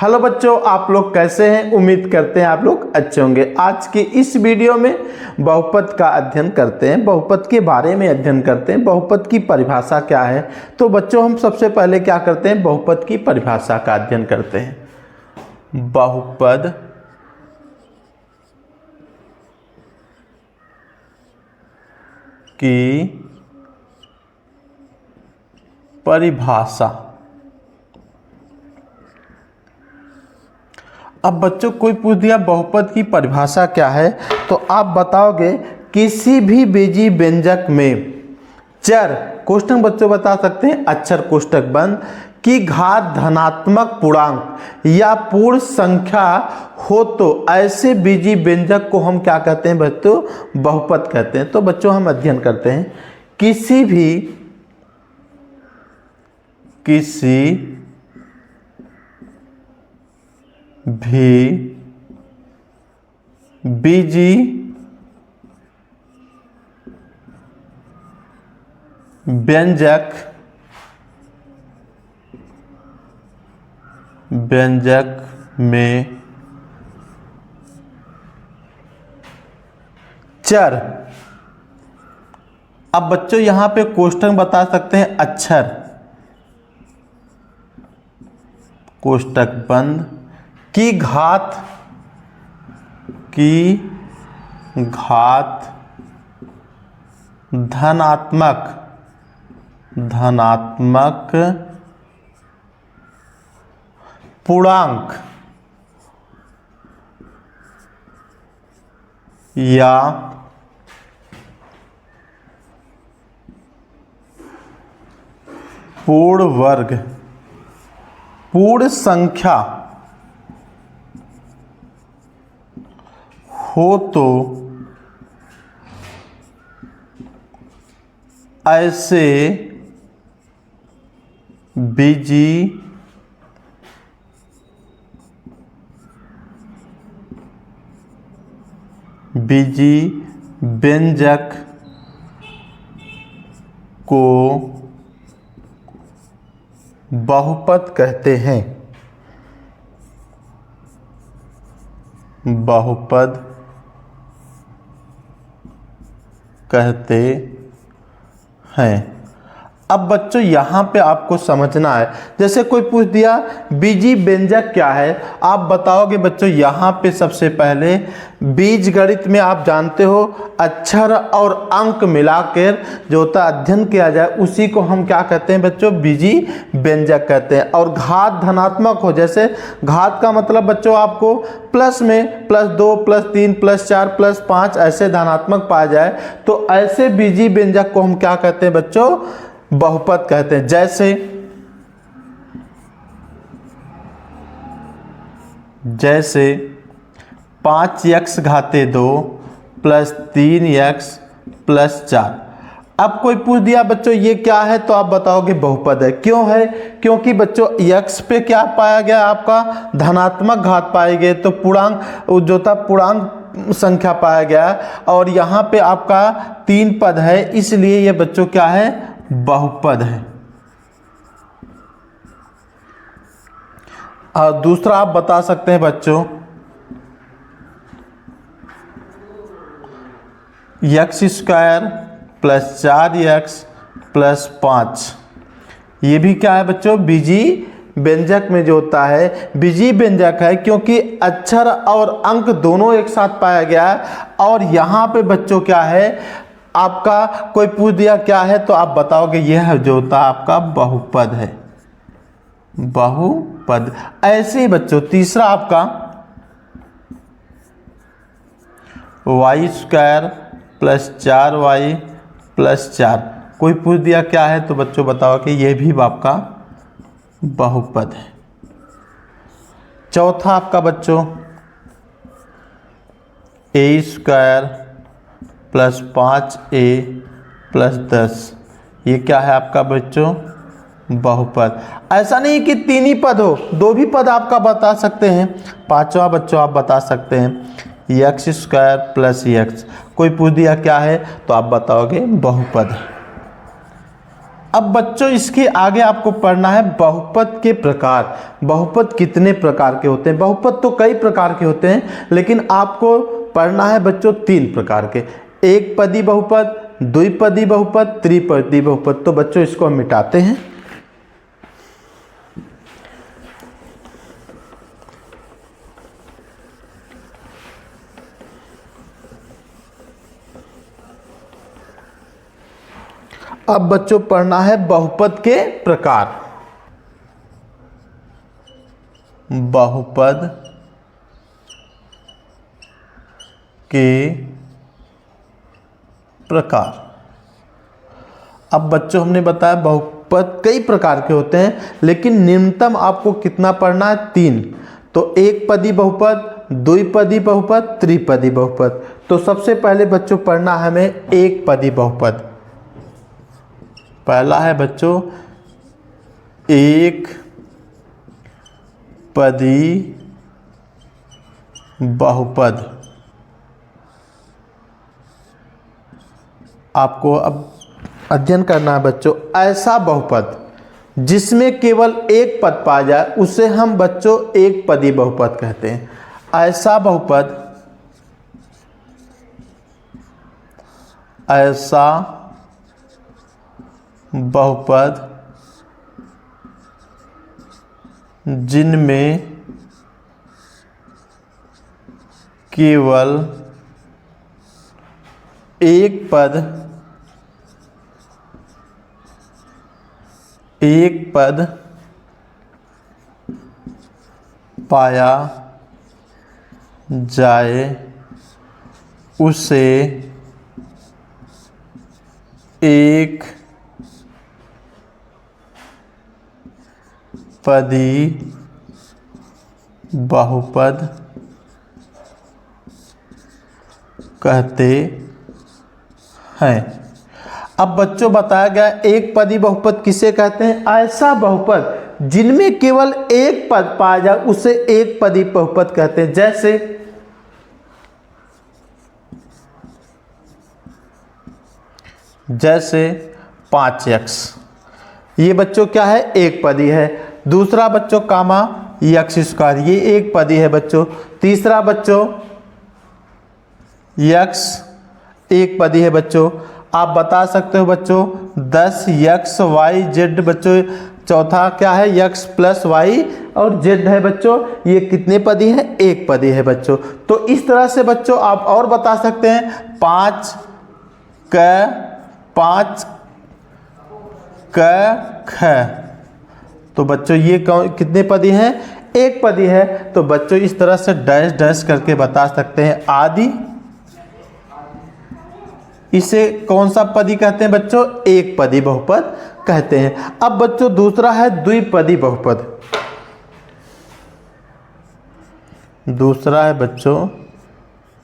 Hello बच्चों, आप लोग कैसे हैं? उम्मीद करते हैं आप लोग अच्छे होंगे। आज की इस वीडियो में बहुपद का अध्ययन करते हैं, बहुपद के बारे में अध्ययन करते हैं। बहुपद की परिभाषा क्या है? तो बच्चों हम सबसे पहले क्या करते हैं? बहुपद की परिभाषा का अध्ययन करते हैं। बहुपद की परिभाषा। अब बच्चों कोई पूछ दिया बहुपद की परिभाषा क्या है, तो आप बताओगे किसी भी बीजी व्यंजक में चर कोष्ठक बच्चों बता सकते हैं, अक्षर कोष्ठक बंद की घात धनात्मक पूर्णांक या पूर्ण संख्या हो तो ऐसे बीजी व्यंजक को हम क्या कहते हैं बच्चों? बहुपद कहते हैं। तो बच्चों हम अध्ययन करते हैं किसी भी बीजी व्यंजक में चर। अब बच्चों यहां पे कोष्ठक बता सकते हैं अक्षर कोष्ठक बंद की घात धनात्मक पूर्णांक या पूर्ण वर्ग पूर्ण संख्या हो तो ऐसे बीजी व्यंजक को बहुपद कहते हैं। बहुपद कहते हैं। अब बच्चों यहाँ पे आपको समझना है, जैसे कोई पूछ दिया बीजी व्यंजक क्या है, आप बताओगे बच्चों यहाँ पे सबसे पहले बीज गणित में आप जानते हो अक्षर और अंक मिलाकर जो होता अध्ययन किया जाए उसी को हम क्या कहते हैं बच्चों? बीजी व्यंजक कहते हैं। और घात धनात्मक हो, जैसे घात का मतलब बच्चों आपको प्लस में +2 +3 +4 +5 ऐसे धनात्मक पाया जाए तो ऐसे बीजी व्यंजक को हम क्या कहते हैं बच्चों? बहुपद कहते हैं। जैसे 5x घाते 2 + 3x + 4। अब कोई पूछ दिया बच्चों ये क्या है, तो आप बताओगे बहुपद है। क्यों है? क्योंकि बच्चों x पे क्या पाया गया? आपका धनात्मक घात पाए गए, तो पूर्णांक जो था पूर्णांक संख्या पाया गया, और यहाँ पे आपका 3 पद है, इसलिए ये बच्चों क्या है? बहुपद है। और दूसरा आप बता सकते हैं बच्चों x² + 4x + 5, ये भी क्या है बच्चों? बीजी व्यंजक में जो होता है बीजी व्यंजक है, क्योंकि अक्षर और अंक दोनों एक साथ पाया गया है। और यहाँ पे बच्चों क्या है आपका? कोई पूछ दिया क्या है, तो आप बताओगे यह जो होता है आपका बहुपद है। बहुपद। ऐसे ही बच्चों तीसरा आपका y² + 4y + 4, कोई पूछ दिया क्या है, तो बच्चों बताओ कि यह भी आपका बहुपद है। चौथा आपका बच्चों a² + 5a + 10, ये क्या है आपका बच्चों? बहुपद। ऐसा नहीं कि 3 ही पद हो, 2 भी पद आपका बता सकते हैं। पांचवा बच्चों आप बता सकते हैं x² + x, कोई पूछ दिया क्या है, तो आप बताओगे बहुपद। अब बच्चों इसके आगे आपको पढ़ना है बहुपद के प्रकार। बहुपद कितने प्रकार के होते हैं? बहुपद तो कई प्रकार के होते हैं, लेकिन आपको पढ़ना है बच्चों 3 प्रकार के। एक पदी बहुपद, द्विपदी बहुपद, त्रिपदी बहुपद। तो बच्चों इसको हम मिटाते हैं। अब बच्चों पढ़ना है बहुपद के प्रकार। बहुपद के प्रकार। अब बच्चों हमने बताया बहुपद कई प्रकार के होते हैं, लेकिन न्यूनतम आपको कितना पढ़ना है? 3। तो एक पदी बहुपद, द्विपदी बहुपद, त्रिपदी बहुपद। तो सबसे पहले बच्चों पढ़ना है हमें एक पदी बहुपद। पहला है बच्चों एक पदी बहुपद। आपको अब अध्ययन करना है बच्चों ऐसा बहुपद जिसमें केवल एक पद पाया जाए, उसे हम बच्चों एक पदी बहुपद कहते हैं। ऐसा बहुपद, ऐसा बहुपद जिनमें केवल एक पद पाया जाए, उसे एक पदी बहुपद कहते हैं। अब बच्चों बताया गया एक पदी बहुपद किसे कहते हैं? ऐसा बहुपद जिनमें केवल एक पद पाया जाए, उसे एक पदी बहुपद कहते हैं। जैसे 5x, ये बच्चों क्या है? एक पदी है। दूसरा बच्चों कामा यक्स स्क्वायर, ये एक पदी है बच्चों। तीसरा बच्चों यक्स एक पदी है बच्चों। आप बता सकते हो बच्चों 10xyz बच्चों। चौथा क्या है? x प्लस वाई और z है बच्चों। ये कितने पदी है? एक पदी है बच्चों। तो इस तरह से बच्चों आप और बता सकते हैं 5 ख। तो बच्चों ये कितने पदी हैं? एक पदी है। तो बच्चों इस तरह से डैश डैश करके बता सकते हैं आदि। इसे कौन सा पदी कहते हैं बच्चों? एक पदी बहुपद कहते हैं। अब बच्चों दूसरा है द्विपदी बहुपद। दूसरा है बच्चों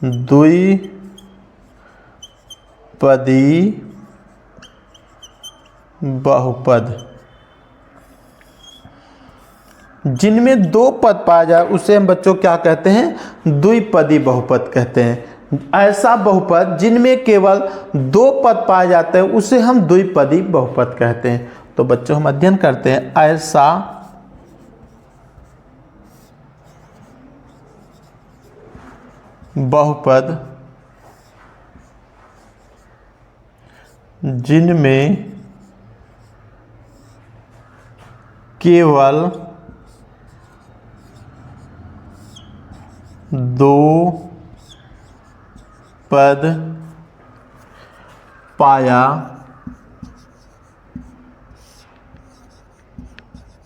द्विपदी बहुपद जिनमें 2 पद पाया जाए, उसे हम बच्चों क्या कहते हैं? द्विपदी बहुपद कहते हैं। ऐसा बहुपद जिनमें केवल 2 पद पाए जाते हैं, उसे हम द्विपदी बहुपद कहते हैं। तो बच्चों हम अध्ययन करते हैं ऐसा बहुपद जिनमें केवल 2 पद पाया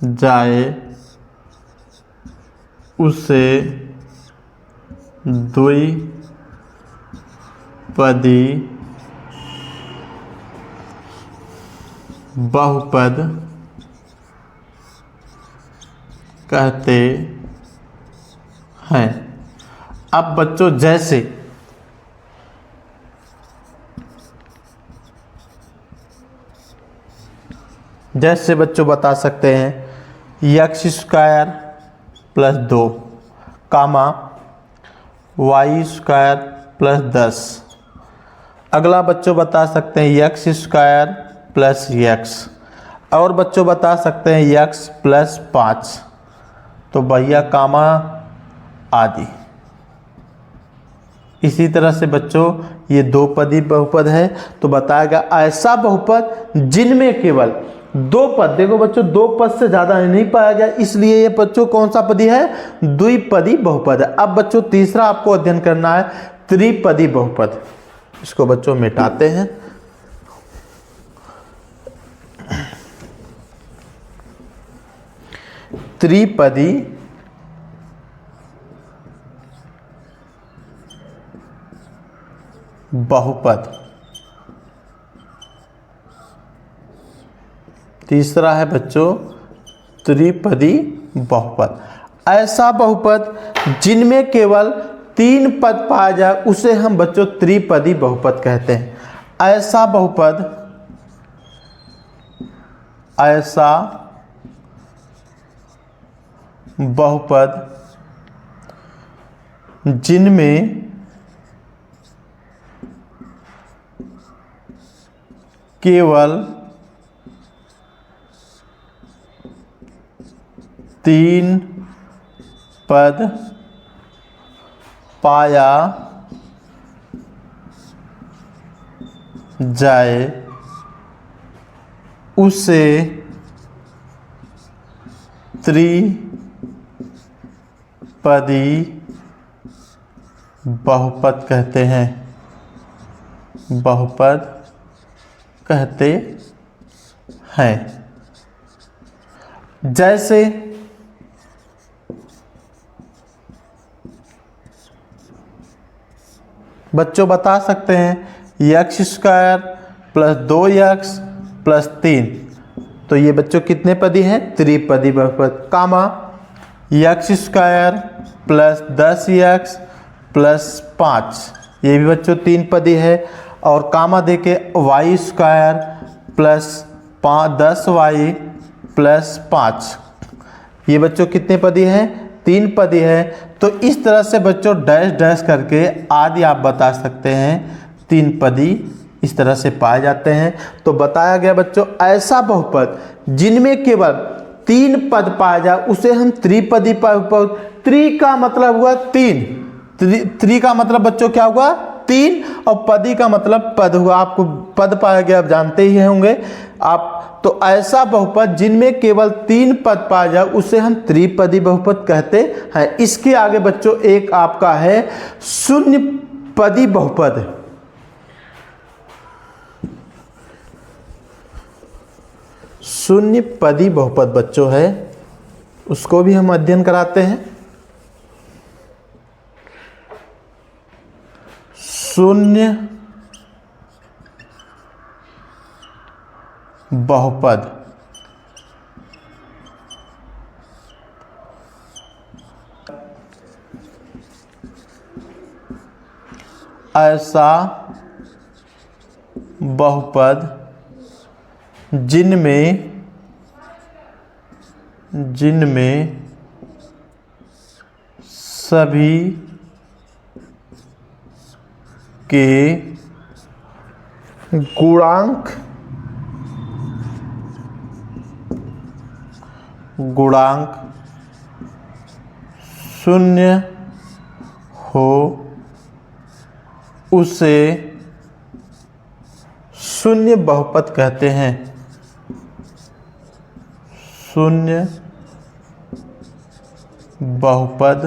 जाए, उसे द्विपदी बहुपद कहते हैं। अब बच्चों जैसे बच्चों बता सकते हैं x square plus 2 comma y square plus 10। अगला बच्चों बता सकते हैं यक्स स्क्वायर प्लस यक्स। और बच्चों बता सकते हैं यक्स प्लस 5, तो भैया कामा आदि। इसी तरह से बच्चों ये दो पदी बहुपद है, तो बताया गया ऐसा बहुपद जिनमें केवल दो पद, देखो बच्चों दो पद से ज्यादा नहीं पाया गया, इसलिए ये बच्चों कौन सा पदी है, द्विपदी बहुपद है। अब बच्चों तीसरा आपको अध्ययन करना है त्रिपदी बहुपद। इसको बच्चों मिटाते हैं। त्रिपदी बहुपद। तीसरा है बच्चों त्रिपदी बहुपद। ऐसा बहुपद जिनमें केवल 3 पद पाया जाए उसे हम बच्चों त्रिपदी बहुपद कहते हैं। ऐसा बहुपद, ऐसा बहुपद जिनमें केवल 3 पद पाया जाए उसे त्रिपदी बहुपद कहते हैं, बहुपद कहते हैं। जैसे बच्चों बता सकते हैं x square plus 2x plus 3, तो ये बच्चों कितने पदी हैं, त्रिपदी बहुपद। Comma x square plus 10x plus 5, ये भी बच्चों 3 पदी है। और कामा देके Y square plus 10y plus 5, ये बच्चों कितने पदी हैं, 3 पदी है। तो इस तरह से बच्चों डैश डैश करके आदि आप बता सकते हैं 3 पदी इस तरह से पाए जाते हैं। तो बताया गया बच्चों ऐसा बहुपद जिनमें केवल 3 पद पाया जाए उसे हम त्रिपदी बहुपद। त्रि का मतलब हुआ 3, त्रि का मतलब बच्चों क्या हुआ, 3, और पदी का मतलब पद हुआ। आपको पद पाया गया आप जानते ही होंगे आप। तो ऐसा बहुपद जिनमें केवल 3 पद पाया जाए उसे हम त्रिपदी बहुपद कहते हैं। इसके आगे बच्चों एक आपका है शून्य पदी बहुपद। शून्य पदी बहुपद बच्चों है, उसको भी हम अध्ययन कराते हैं। शून्य बहुपद ऐसा बहुपद जिनमें सभी के गुणांक शून्य हो उसे शून्य बहुपद कहते हैं। शून्य बहुपद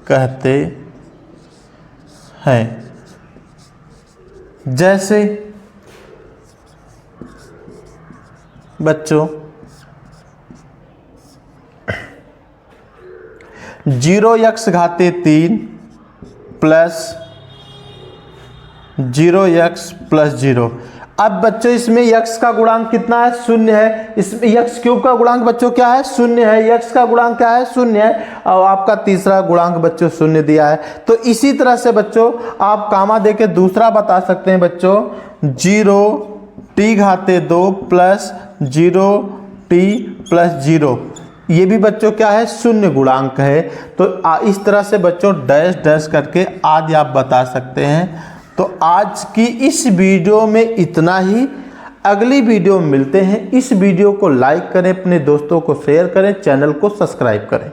कहते हैं। जैसे बच्चों 0x घाते 3 प्लस 0x प्लस 0। अब बच्चों इसमें x का गुणांक कितना है, 0 है। इसमें x क्यूब का गुणांक बच्चों क्या है, 0 है। x का गुणांक क्या है, 0 है। और आपका तीसरा गुणांक बच्चों 0 दिया है। तो इसी तरह से बच्चों आप कामा देके दूसरा बता सकते हैं बच्चों 0t घाते 2 प्लस 0t प्लस 0। ये भी बच्चों क्या है, 0 गुणांक है। तो इस तरह से बच्चों डैश डैश करके आदि आप बता सकते हैं। तो आज की इस वीडियो में इतना ही। अगली वीडियो में मिलते हैं। इस वीडियो को लाइक करें, अपने दोस्तों को शेयर करें, चैनल को सब्सक्राइब करें।